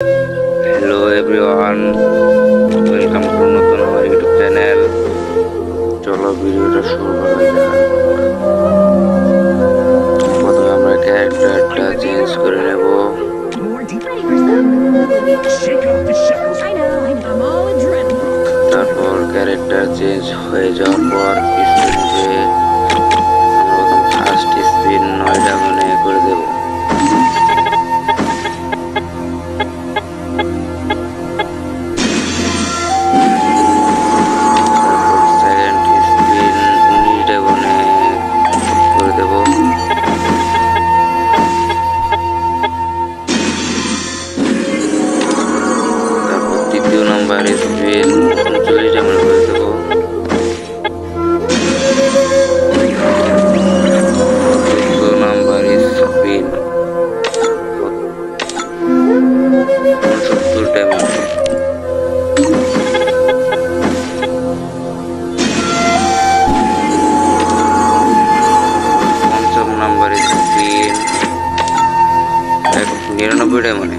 Hello everyone, welcome to নতুন আমার YouTube channel. চলো ভিডিওটা শুরু করা যাক। প্রথমে আমরা ক্যারেক্টারটা চেঞ্জ করে নেব। তারপর ক্যারেক্টার চেঞ্জ হয়ে যাওয়ার পর স্পিনে আমরা প্রথম ফার্স্ট স্পিন 9টা মনে করে দেব। দ্বিতীয় নাম্বার স্পিন 39টা মনে করে দেবো। তৃতীয় নাম্বার স্পিন 69টা মনে। পঞ্চম নাম্বার স্পিন 99টা মনে।